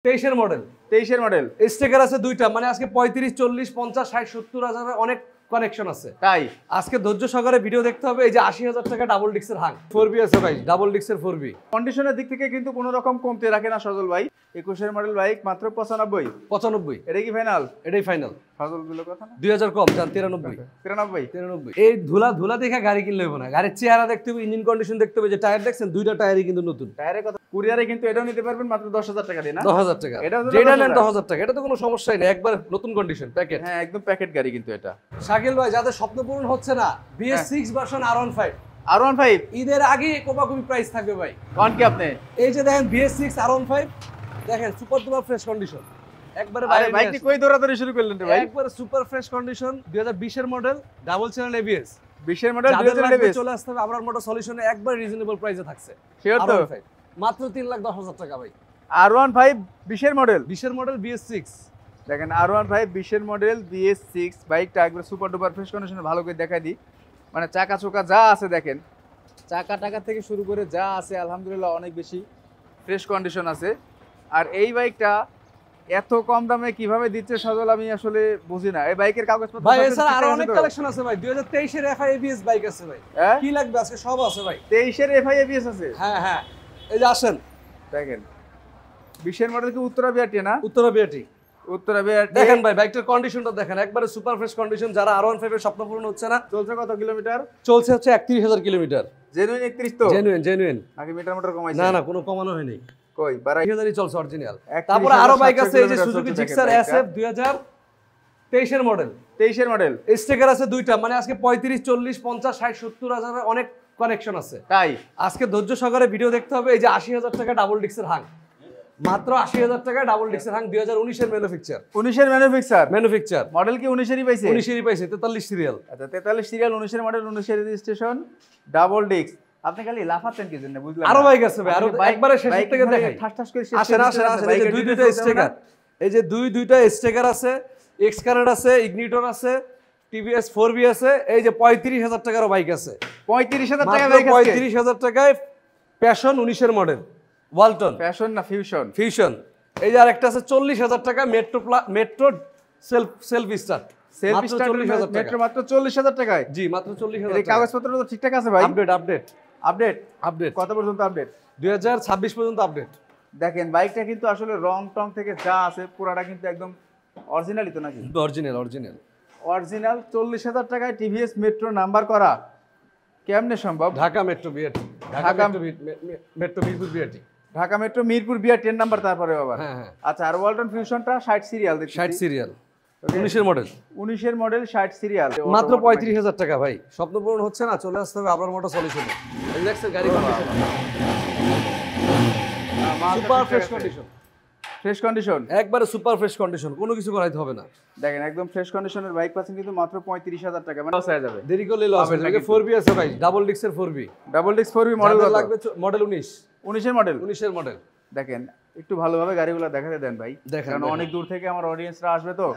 23 এর মডেল। 23 এর model. Sticker আছে দুইটা, মানে আজকে 35, 40, 50, 60, 70 হাজারের অনেক কানেকশন আছে। তাই আজকে ধৈর্য সহকারে ভিডিও দেখতে হবে। এই যে 80,000 টাকা ডাবল ডিক্সের হাং 4B আছে ভাই, ডাবল ডিক্সের 4B। কন্ডিশনের দিক থেকে কিন্তু কোনো রকম কমতে রাখে না সজল ভাই। 21 এর মডেল বাইক মাত্র 95। এটা কি ফাইনাল? এটাই ফাইনাল। সজল গুলো কথা না, 2000 কম জান, 93। এই ধুলা দেখে গাড়ি কিনলে হবে না, গাড়ির চেহারা দেখতে হবে, ইঞ্জিন কন্ডিশন দেখতে হবে। যে টায়ার দেখছেন, দুইটা টায়ারই কিন্তু নতুন। টায়ারের কথা কুরিয়ারে কিন্তু এটাও নিতে পারবেন মাত্র 10,000 টাকা দিয়ে না? 10,000 টাকা। যেটা নেন 10,000 টাকা, এটা তো কোনো সমস্যাই নেই, একবার নতুন কন্ডিশন প্যাকেট। হ্যাঁ, একদম প্যাকেট গাড়ি কিন্তু এটা। শাকিল ভাই, যাদের স্বপ্ন পূরণ হচ্ছে না, BS6 ভার্সন R15 ঈদের আগে কোপাকুপি প্রাইস থাকবে ভাই। কোন কি আপনি? এই যে দেখেন BS6 R15, দেখেন সুপার ডুপার ফ্রেশ কন্ডিশন, একবারে বাইকটি কই দৌড়াদৌড়ি শুরু করলেন রে ভাই? একবারে সুপার ফ্রেশ কন্ডিশন, 2020 এর মডেল, ডাবল চ্যানেল ABS। 20 এর মডেল, 20 এর ABS চলে আসতে হবে আপনার মোটর সলিউশনে, একবার রিজনেবল প্রাইসে থাকছে। শিওর তো? মাত্র 3,10,000 টাকা ভাই। R15 20 এর মডেল, 20 এর মডেল BS6। দেখেন R15 20 এর মডেল BS6 বাইকটা একবার সুপার ডুপার ফ্রেশ কন্ডিশনে। ভালো করে দেখাই দিই, মানে চাকা চোকা যা আছে দেখেন, চাকা টাকা থেকে শুরু করে যা আছে আলহামদুলিল্লাহ অনেক বেশি ফ্রেশ কন্ডিশন আছে। আর এই বাইকটা এত কম দামে কিভাবে দিচ্ছে সজল, আমি আসলে বুঝি না। এই বাইকের কাগজপত্র ভাই এছাড়া আরো অনেক কালেকশন আছে ভাই। 2023 এর FI ABS বাইক আছে ভাই, কি লাগবে আজকে সব আছে ভাই। 23 এর FI ABS আছে। হ্যাঁ, এই যে আসেন দেখেন 20 এর মডেল কি উত্তরা বিআরটি না? উত্তরা বিআরটি দেখেন ভাই, বাইকটার কন্ডিশনটা দেখেন, একবারে সুপার ফ্রেশ কন্ডিশন। যারা R15 এর স্বপ্ন পূরণ হচ্ছে না, চলছে কত কিলোমিটার? চলছে হচ্ছে 31,000 কিলোমিটার। জেনুইন 31 তো? জেনুইন। আগে মিটার মোটর কমাইছে? না কোনো কমানো হয়নি, কই 32,000ই চলছে অরিজিনাল। তারপরে আরো বাইক আছে, এই যে সুজুকি জিক্সার SF 2023 এর মডেল। 23 এর মডেল। স্টিকার আছে দুইটা, মানে আজকে 35, 40, 50, 60, 70 হাজারের অনেক কানেকশন আছে। তাই আজকে ধৈর্য সহকারে ভিডিও দেখতে হবে। এই যে 80,000 টাকা ডাবল ডিক্সের হাং, মাত্র 80,000 টাকা ডাবল ডিক্সের হাং, 2019 এর ম্যানুফ্যাকচার। 19 এর ম্যানুফ্যাকচার মডেল কি 19 এরই পাইছে? 19 এরই পাইছে, 43 সিরিয়াল। আচ্ছা 43 সিরিয়াল, 19 এর মডেল, 19 এর রেজিস্ট্রেশন, ডাবল ডিক্স। আপনি খালি লাফাচ্ছেন কি জন্য বুঝলাম? আরো বাইক আছে ভাই, আরো একবারে শেষ থেকে দেখাই। ঠাস ঠাস করে শেষ। আসেন, এই যে দুইটা স্টিকার, এই যে দুইটা স্টিকার আছে, এক্স কারেন্ট আছে, ইগনিটর আছে, TVS 4B আছে। এই যে 35,000 টাকার বাইক আছে। 35,000 টাকা বাইক আছে? 35,000 টাকায় প্যাশন 19 এর মডেল, ওয়ালটন। প্যাশন না ফিউশন। এই যে আরেকটা আছে 40,000 টাকা, মেট্রো সেলফ স্টার্ট। মেট্রো মাত্র 40,000 টাকায়? জি, মাত্র 40,000 টাকা। কাগজপত্র তো ঠিকঠাক আছে ভাই? আপডেট কত পর্যন্ত আপডেট? 2026 পর্যন্ত আপডেট। দেখেন বাইকটা কিন্তু আসলে রং টং থেকে যা আছে পুরাটা কিন্তু একদম অরিজিনালই তো নাকি? অরিজিনাল 40,000 টাকায় TVS মেট্রো নাম্বার করা কেমনে সম্ভব? Dhaka metro BRT, Dhaka metro Mirpur BRT, Dhaka metro Mirpur BRT এর নাম্বার। তারপরে আবার আচ্ছা, আর ওয়ালটন ফিউশনটা 60 সিরিয়াল দেখছি। 60 সিরিয়াল, 19 এর মডেল। 19 এর মডেল, 60 সিরিয়াল, মাত্র 35,000 টাকা ভাই। স্বপ্ন পূরণ হচ্ছে না, চলে আসতে হবে আপনার মোটর সলিউশনে। এই দেখছেন গাড়ি condition, super fresh condition. Fresh condition, একবারে সুপার ফ্রেশ কন্ডিশন, কোনো কিছু করাইতে হবে না। দেখেন একদম ফ্রেশ কন্ডিশনের বাইক পাচ্ছেন কিন্তু মাত্র 35,000 টাকা। মানে লস হয়ে যাবে, দেরি করলে লস হবে। 4B আছে ভাই, ডাবল ডিক্সের 4B। ডাবল ডিক্স 4B মডেল লাগবে, মডেল 19 এর মডেল। দেখেন একটু ভালোভাবে গাড়িগুলো দেখাতে দেন ভাই, কারণ অনেক দূর থেকে আমার অডিয়েন্সরা আসবে, তো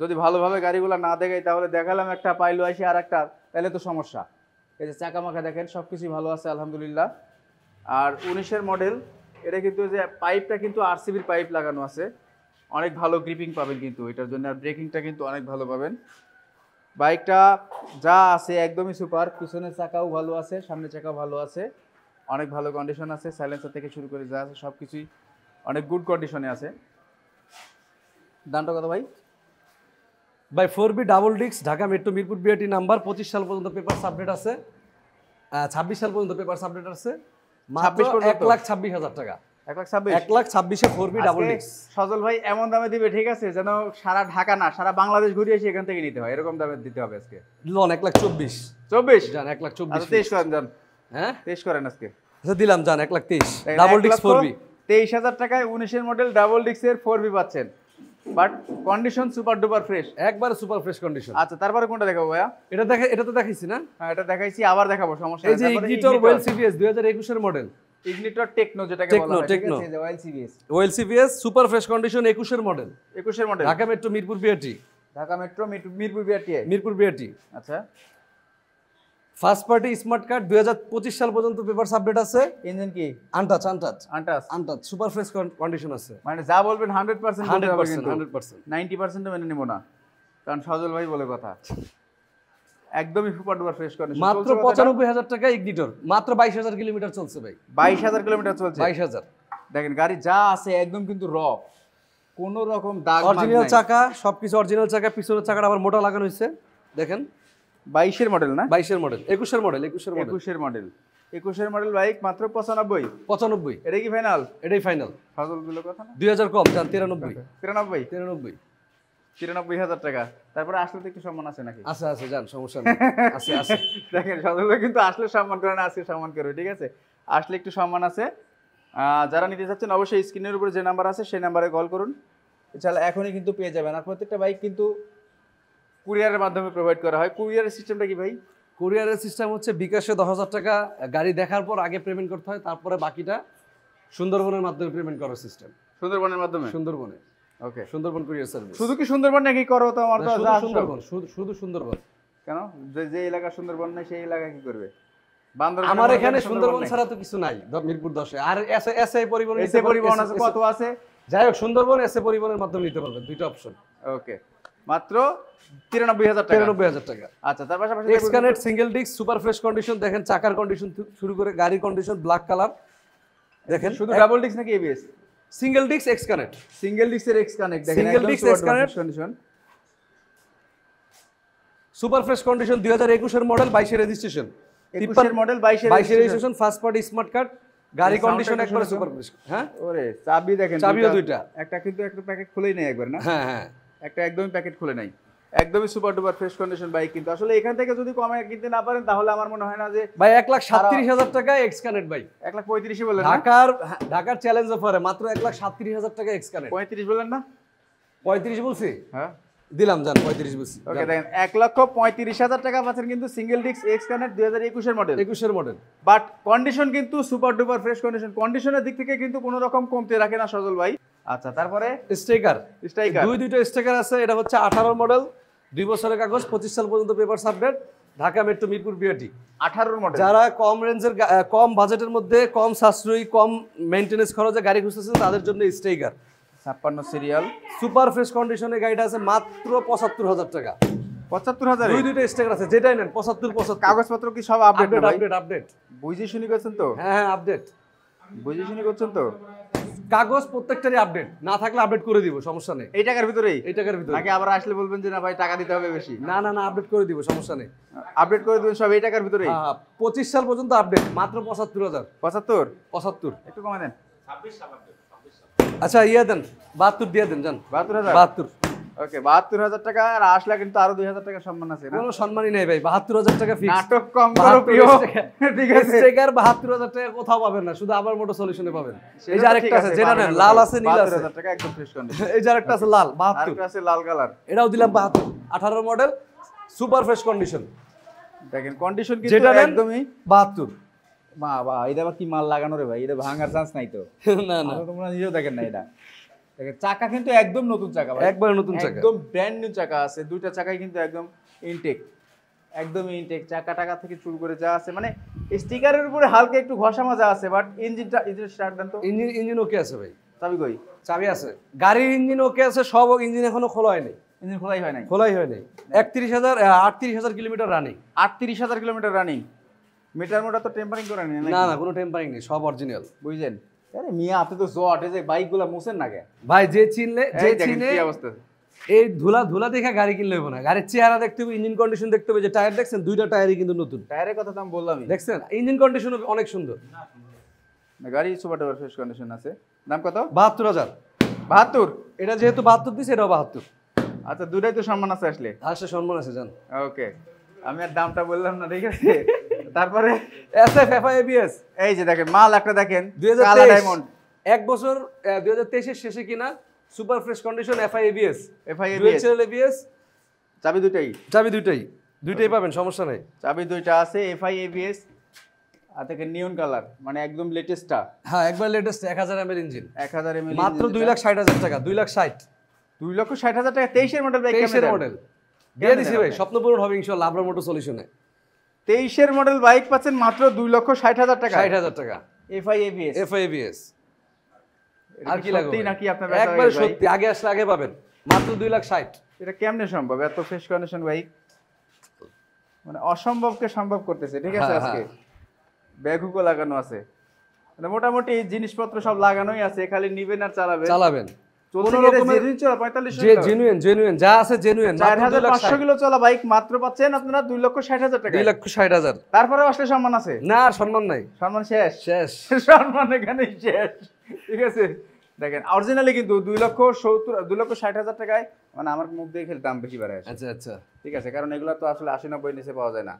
যদি ভালোভাবে গাড়িগুলো না দেখাই তাহলে দেখালাম একটা পাইলো আসি আর একটা, তাহলে তো সমস্যা। এই যে চাকা মাখা দেখেন সবকিছু ভালো আছে আলহামদুলিল্লাহ। আর 19 এর মডেল, এটা কিন্তু যে পাইপটা কিন্তু RCBর পাইপ লাগানো আছে, অনেক ভালো গ্রিপিং পাবেন কিন্তু এটার জন্য। আর ব্রেকিংটা কিন্তু অনেক ভালো পাবেন। বাইকটা যা আছে একদমই সুপার। পিছনের চাকাও ভালো আছে, সামনের চাকাও ভালো আছে, অনেক ভালো কন্ডিশন আছে। সাইলেন্সার থেকে শুরু করে যা আছে সব কিছুই অনেক গুড কন্ডিশনে আছে। দামটা কত ভাই? 4B ডাবল ডিক্স, Dhaka metro Mirpur BRT number. 25 সাল পর্যন্ত পেপার আপডেট আছে, 26 সাল পর্যন্ত পেপার আপডেট আছে। মাত্র 1,26,000 টাকা। 1,26,000 4B ডাবল ডিক্স। সজল ভাই এমন দামে দিবে, ঠিক আছে, যেন সারা ঢাকা না সারা বাংলাদেশ ঘুরে এসে এখান থেকে নিতে হয়, এরকম দামে দিতে হবে আজকে। লোন 1,24,000 জান, 1,24,000। 23 করেন জান, হ্যাঁ 23 করেন আজকে। আচ্ছা দিলাম জান, 1,23,000 ডাবল ডিক্স 4B। 23,000 টাকায় 19 এর মডেল ডাবল ডিক্সের 4B পাচ্ছেন, but condition super duper fresh, একবারে সুপার ফ্রেশ কন্ডিশন। আচ্ছা তারপরে কোনটা দেখাবো ভাইয়া? এটা তো দেখাইছি না? হ্যাঁ এটা দেখাইছি, আবার দেখাবো, সমস্যা নেই। এই যে ইগনিটর ওয়েল CVS 2021 এর মডেল, ইগনিটর টেকনো যেটাকে বলা হয়, ঠিক আছে, যে well CVS super fresh condition 21 এর model. Dhaka metro Mirpur BRT, Mirpur BRT. আচ্ছা ফার্স্ট পার্টি স্মার্ট কার্ড 2025 সাল পর্যন্ত পেপার আপডেট আছে। ইঞ্জিন কি আনটাচ সুপার ফ্রেশ কন্ডিশন আছে। মানে যা বলবেন 100% 100% 90% মেনে নিব না, কারণ সজল ভাই বলে কথা। একদমই সুপার ডুপার ফ্রেশ কন্ডিশন। মাত্র 95,000 টাকা ইগনিটর, মাত্র 22,000 কিলোমিটার চলছে ভাই। 22,000 কিলোমিটার চলছে। 22,000। দেখেন গাড়ি যা আছে একদম কিন্তু র, কোনো রকম দাগ মাগ নাই। অরিজিনাল চাকা, সবকিছু অরিজিনাল চাকা, পিছনের চাকাটা আবার মোটা লাগানো হয়েছে দেখেন। 22 এর মডেল না? 22 এর মডেল, 21 এর মডেল, 21 এর মডেল বাইক মাত্র 95। এটা কি ফাইনাল? এটাই ফাইনাল। সজল গুলো কথা না, 2000 কম জান, 93 93,000 টাকা। তারপরে আসলে তো একটু সম্মান আছে নাকি? আছে জান, সমস্যা নেই, আছে। দেখেন সজল ভাই কিন্তু আসলে সম্মান করে না, আজকে সম্মান করবে, ঠিক আছে? আসলে একটু সম্মান আছে। যারা নিতে চাচ্ছেন অবশ্যই স্ক্রিনের উপরে যে নাম্বার আছে সেই নাম্বারে কল করুন, এছাড়া এখনই কিন্তু পেয়ে যাবেন। আর প্রত্যেকটা বাইক কিন্তু কুরিয়ারের মাধ্যমে প্রোভাইড করা হয়। কুরিয়ারের সিস্টেমটা কি ভাই? কুরিয়ারের সিস্টেম হচ্ছে বিকাশে 10,000 টাকা গাড়ি দেখার পর আগে পেমেন্ট করতে হয়, তারপরে বাকিটা সুন্দরবনের মাধ্যমে পেমেন্ট করার সিস্টেম। সুন্দরবনের মাধ্যমে? সুন্দরবনে। ওকে, সুন্দরবন কুরিয়ার সার্ভিস। শুধু কি সুন্দরবন নাকি করো? তো আমার তো সুন্দরবন, শুধু সুন্দরবন। কেন? যে এলাকা সুন্দরবন নাই সেই এলাকা কি করবে? আমার এখানে সুন্দরবন ছাড়া তো কিছু নাই মিরপুর 10-এ। আর এসএ পরিবহন আছে, কত আছে? যাই হোক, সুন্দরবন এসএ পরিবহনের মাধ্যমে নিতে পারবেন, দুইটা অপশন। ওকে, মাত্র 93,000 টাকা। আচ্ছা, তার পাশাপাশি X Connect single disc super fresh condition দেখেন, চাকার কন্ডিশন শুরু করে গাড়ির কন্ডিশন ব্ল্যাক কালার দেখেন। শুধু ডাবল ডিস্ক নাকি ABS? Single disc X Connect, single ডিস্কের এক্সকানেক্ট দেখেন, single disc X Connect condition super fresh condition. 2021 এর মডেল, 22 এর রেজিস্ট্রেশন। 21 এর মডেল, 22 এর registration, first party smart card, গাড়ি কন্ডিশন একবারে সুপার ফ্রেশ। হ্যাঁ, ওরে চাবি দেখেন, চাবিও দুইটা। একটা কিন্তু একটা প্যাকেট খুলেই নাই একবার না? হ্যাঁ, একটা একদমই প্যাকেট খুলে নাই, একদমই super duper fresh condition bike. কিন্তু আসলে এখান থেকে যদি কমে কিনতে না পারেন তাহলে আমার মনে হয় না যে ভাই 1,37,000 টাকা এক্সকানেক্ট ভাই। 1,35,000 বলেন? ঢাকার চ্যালেঞ্জ অফারে মাত্র 1,37,000 টাকা এক্সকানেক্ট। 35 বলেন না? 35 বলছি? হ্যাঁ দিলাম জান, 35 বলছি। ওকে, দেখেন 1,35,000 টাকা পাচ্ছেন কিন্তু সিঙ্গেল ডিস্ক এক্সকানেক্ট 2021 এর মডেল। 21 এর মডেল, বাট কন্ডিশন কিন্তু সুপার ডুপার ফ্রেশ কন্ডিশন। কন্ডিশনের দিক থেকে কিন্তু কোনো রকম কমতে রাখে না সজল ভাই। আচ্ছা, তারপরে স্টিকার দুইটা স্টিকার আছে। এটা হচ্ছে 18 মডেল, 2 বছরের কাগজ, 25 সাল পর্যন্ত paper update, Dhaka metro Mirpur BRT. 18 model. যারা কম রেঞ্জের, কম বাজেটের মধ্যে, কম সাশ্রয়ী, কম মেইনটেনেন্স খরচে গাড়ি খুঁজতেছেন তাদের জন্য স্টিকার। 56 সিরিয়াল সুপার ফ্রেশ কন্ডিশনে গাড়িটা আছে মাত্র 75,000 টাকা। 75,000? দুইটা স্টিকার আছে, যেটাই নেন 75। কাগজপত্র কি সব আপডেট? বুঝে শুনি করছেন তো? হ্যাঁ, আপডেট বুঝে শুনি করছেন তো? কাগজ প্রত্যেকটারই আপডেট, না থাকলে আপডেট করে দিব, সমস্যা নেই। এই টাকার ভিতরেই? এই টাকার ভিতরে। নাকি আবার আসলে বলবেন যে না ভাই টাকা দিতে হবে বেশি? না, আপডেট করে দিব, সমস্যা নেই। আপডেট করে দিবেন সব এই টাকার ভিতরেই? হ্যাঁ, 25 সাল পর্যন্ত আপডেট, মাত্র 75,000। 75 একটু কমে দেন। 26 সাল আপডেট। আচ্ছা, দেন 72 দিয়ে দেন জান। 72। ওকে, 72,000 টাকা। আর আসলে কিন্তু আরো 2,000 টাকা সম্মান আছে না? কোনো সম্মানই নেই ভাই, 72,000 টাকা ফিক্স। নাটক কম করো প্রিয়, ঠিক আছে? স্টিকার 72,000 টাকা কোথাও পাবেন না, শুধু আবার মোটর সলিউশনে পাবেন। এই যে আরেকটা আছে, যেটা নেন, লাল আছে, নীল আছে। 72,000 টাকা একদম ফ্রেশ কন্ডিশন। এই যে আরেকটা আছে লাল, 72। আরেকটা আছে লাল কালার, এটাও দিলাম 72। 18 মডেল, সুপার ফ্রেশ কন্ডিশন। দেখেন কন্ডিশন কিন্তু একদমই 72। বাহ, এটা আবার কি মাল লাগানো রে ভাই? এটা ভাঙার চান্স নাই তো? না, তোমরা নিজেও দেখেন না এটা। দেখেন চাকা কিন্তু একদম নতুন চাকা ভাই, একবারে নতুন চাকা, একদম ব্র্যান্ড নিউ চাকা আছে। দুইটা চাকাই কিন্তু একদম ইনটেক, একদমই ইনটেক। চাকা টাকা থেকে শুরু করে যা আছে, মানে স্টিকারের উপরে হালকা একটু ঘষা মাজা আছে, বাট ইঞ্জিন স্টার্ট দেন তো। ইঞ্জিন ওকে আছে ভাই। চাবি কই? চাবি আছে, গাড়ির ইঞ্জিন ওকে আছে সব। ইঞ্জিন এখনো খোলা হয়নি। ইঞ্জিন খোলাই হয় নাই? 38,000 kilometre running. 38,000 kilometre running. Meter মোটা তো টেম্পারিং করে নেই? না, কোনো টেম্পারিং নেই, সব অরিজিনাল। বুঝছেন? আরে মিয়া, আপনি তো জটে যে বাইকগুলো মুছেন না কে ভাই? যে চিনে কি অবস্থা। এই ধুলা দেখে গাড়ি কিনলে হবে না, গাড়ির চেহারা দেখতে হবে, ইঞ্জিন কন্ডিশন দেখতে হবে। যে টায়ার দেখছেন, দুইটা টায়ারই কিন্তু নতুন। টায়ারের কথা তো আমি বললামই, দেখছেন? ইঞ্জিন কন্ডিশন অনেক সুন্দর। গাড়ি সুপার ডুপার ফ্রেশ কন্ডিশন আছে। দাম কত? 72,000। 72? এটা যেহেতু 72 দিছে, এটাও 72। আচ্ছা, দুটাই তো সম্মান আছে আসলে। সম্মান আছে জান। ওকে, আমি আর দামটা বললাম না, ঠিক আছে? তারপরে এসএফ এফআই এবিএস। এই যে দেখেন মাল একটা দেখেন, 2023 ডায়মন্ড, 1 বছর 2023 এর শেষে কিনা, super fresh condition, FI ABS. ABS চাবি দুইটাই পাবেন, সমস্যা নাই। চাবি দুইটা আছে, এফআই এবিএস। আর দেখেন নিয়ন কালার, মানে একদম লেটেস্টটা। হ্যাঁ, একবার লেটেস্ট। 1000 mAh ইঞ্জিন, 1000 mAh, মাত্র 2,60,000 টাকা। 2,60,000 2,60,000 টাকা। 23 এর মডেল বাইক, 23 এর মডেল দিয়ে দিছি ভাই, স্বপ্ন পূরণ হবে ইনশাআল্লাহ আমরা মোটর সলিউশনে। 23-এর মডেল বাইক পাচ্ছেন মাত্র 2,60,000 টাকা। 60,000 টাকা। FI ABS। FI ABS। আর কি লাগবে? সত্যি নাকি আপনার একবার সত্যি, আগে আসলে আগে পাবেন। মাত্র 2,60,000। এটা কেমনে সম্ভব? এত ফ্রেশ কন্ডিশন বাইক, মানে অসম্ভবকে সম্ভব করতেছে। ঠিক আছে, আজকে ব্যাগহুকও লাগানো আছে, মানে মোটামুটি জিনিসপত্র সব লাগানোই আছে, খালি নিবেন আর চালাবেন। কোনো রকমের জেনুইন যা আছে জেনুইন। 4,500 কিলো চলা বাইক মাত্র পাচ্ছেন আপনারা 2,60,000 টাকা। 2,60,000। তারপরে আসলে সম্মান আছে? না, সম্মান নাই, সম্মান শেষ। সম্মান এখানেই শেষ। ঠিক আছে, দেখেন অরিজিনালি কিন্তু 2,60,000 টাকায়, মানে আমার মুখ দিয়ে খেলে দাম বেশি বাড়ায়। আচ্ছা আচ্ছা, ঠিক আছে, কারণ এগুলো তো আসলে 80-90 নিচে পাওয়া যায় না।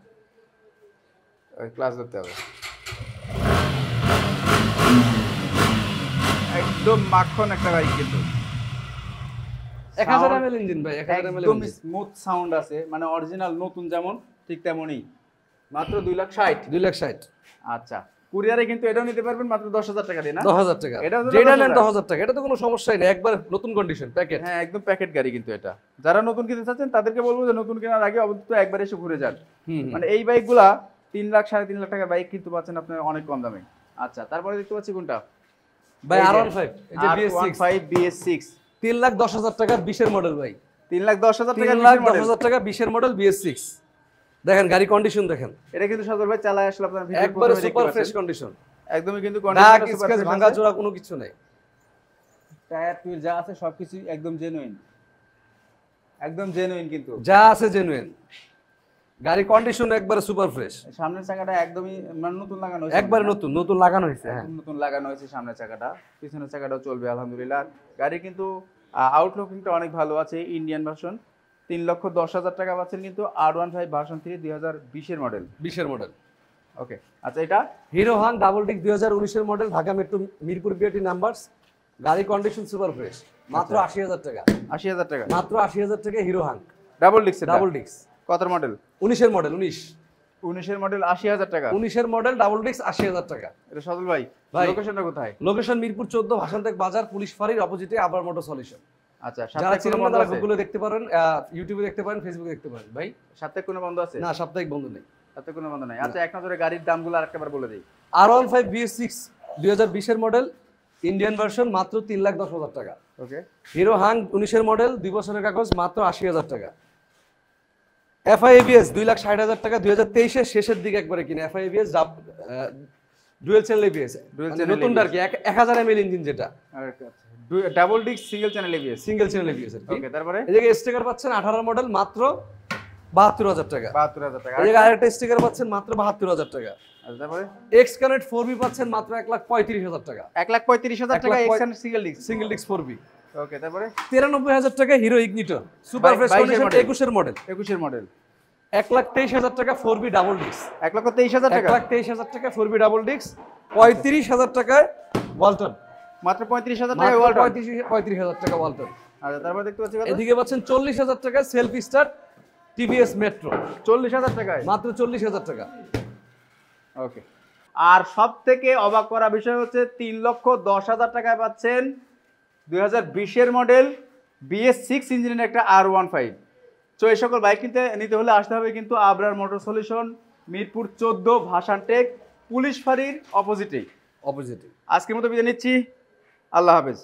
ওই ক্লাস ধরতে হবে, একদম মাখন একটা বাইক কিন্তু। 1000 ml ইঞ্জিন ভাই, 1000 ml একদম স্মুথ সাউন্ড আছে, মানে অরিজিনাল নতুন যেমন ঠিক তেমনই। মাত্র 2,60,000। 2,60,000। আচ্ছা, কুরিয়ারে কিন্তু এটাও নিতে পারবেন মাত্র 10,000 টাকা দিয়ে না? 10,000 টাকা। যেটা নেন 10,000 টাকা, এটা তো কোনো সমস্যাই নেই, একবার নতুন কন্ডিশন প্যাকেট। হ্যাঁ, একদম প্যাকেট গাড়ি কিন্তু এটা। যারা নতুন কিনতে চাচ্ছেন তাদেরকে বলবো যে নতুন কেনার আগে অবশ্যই একবার এসে ঘুরে যান। মানে এই বাইকগুলা 3 লাখ 3.5 লাখ টাকা বাইক কিন্তু পাচ্ছেন আপনারা অনেক কম দামে। আচ্ছা, তারপরে দেখতে পাচ্ছি কোনটা ভাই? R15, এই যে BS6 3,10,000 টাকা 20 এর মডেল ভাই। 3,10,000 টাকা 3,10,000 টাকা 20 এর মডেল BS6। দেখেন গাড়ি কন্ডিশন দেখেন, এটা কিন্তু সদর ভাই চালায় আসলে আপনারা ভিডিও একবারে সুপার ফ্রেশ কন্ডিশন, একদমই কিন্তু কন্ডিশন সুপার ফ্রেশ, ভাঙা জোড়া কোনো কিছু নাই। টায়ার টুইল যা আছে সবকিছু একদম জেনুইন, একদম জেনুইন কিন্তু যা আছে জেনুইন। গাড়ি কন্ডিশন একবারে সুপার ফ্রেশ। সামনের চাকাটা একদমই মানে নতুন লাগানো হয়েছে, একবারে নতুন লাগানো হয়েছে। হ্যাঁ, নতুন লাগানো হয়েছে সামনের চাকাটা, পিছনের চাকাটাও চলবে আলহামদুলিল্লাহ। গাড়ি কিন্তু আউটলুকিংটা অনেক ভালো আছে। ইন্ডিয়ান ভার্সন 3,10,000 টাকা পাচ্ছেন কিন্তু R15 ভার্সন 3 2020 এর মডেল। 20 এর মডেল। ওকে, আচ্ছা এটা হিরো হাং ডাবল ডিক 2019 এর model, Dhaka metro Mirpur BRT numbers. গাড়ি কন্ডিশন সুপার ফ্রেশ, মাত্র 80,000 টাকা। 80,000 টাকা, মাত্র 80,000 টাকা হিরো হাং ডাবল ডিক্স। ডাবল ডিক্স কত মডেল? 19 এর মডেল। 19 এর মডেল 80,000 টাকা। 19 এর মডেল ডাবল ডিক্স 80,000 টাকা। এটা সদল ভাই, লোকেশনটা কোথায়? লোকেশন মিরপুর 14 ভাসানটেক বাজার, পুলিশ ফাঁড়ির অপোজিটে আবার মোটর সলিউশন। আচ্ছা, যারা চিনেন না তারা গুগলে দেখতে পারেন, ইউটিউবে দেখতে পারেন, ফেসবুকে দেখতে পারেন। ভাই সাপ্তাহিক কোনো বন্ধ আছে? না, সাপ্তাহিক বন্ধ নেই। সাপ্তাহিক কোনো বন্ধ নাই। আচ্ছা, এক নজরে গাড়ির দামগুলো আরেকবার বলে দেই। R15 BS6 2020 এর মডেল, ইন্ডিয়ান ভার্সন, মাত্র 3,10,000 টাকা। ওকে। হিরো হাং 19 এর মডেল, 2 বছরের কাগজ, মাত্র 80,000 টাকা। FI ABS 2,60,000 টাকা, 2023 এর শেষের দিকে একবারে কিনে। FI ABS dual channel ABS, নতুন আর কি 1000 ml ইঞ্জিন যেটা। Double disc single channel ABS। Single channel ABS। ওকে, তারপরে এই জায়গায় স্টিকার পাচ্ছেন 18 মডেল, মাত্র 72,000 টাকা। 72,000 টাকা। এই জায়গায় আরেকটা স্টিকার পাচ্ছেন মাত্র 72,000 টাকা। আচ্ছা, তারপরে X Connect 4B পাচ্ছেন মাত্র 1,35,000 টাকা। 1,35,000 টাকা X Connect single disc 4B। ওকে, তারপরে 93,000 টাকা hero ignitor super fresh condition 21 এর মডেল। 21 এর মডেল 1,23,000 টাকা 4B ডাবল ডিস্ক। 1,23,000 টাকা। 1,23,000 টাকা 4B ডাবল ডিস্ক। 35,000 টাকায় ওয়ালটন। মাত্র 35,000 টাকা ওয়ালটন। 35,000 টাকা ওয়ালটন। আচ্ছা, তারপর দেখতে পাচ্ছি এদিকে পাচ্ছেন 40,000 টাকা সেলফ স্টার্ট টিভিএস মেট্রো। 40,000 টাকায়, মাত্র 40,000 টাকা। ওকে। আর সবথেকে অবাক করা বিষয় হচ্ছে 3,10,000 টাকায় পাচ্ছেন 2020 এর মডেল BS6 ইঞ্জিনের একটা R15। তো এই সকল বাইক নিতে হলে আসতে হবে কিন্তু Abrar motor solution, Mirpur 14 Bhasantek police ফাঁড়ির অপোজিটে। অপোজিটে। আজকের মতো বিদায় নিচ্ছি, আল্লাহ হাফেজ।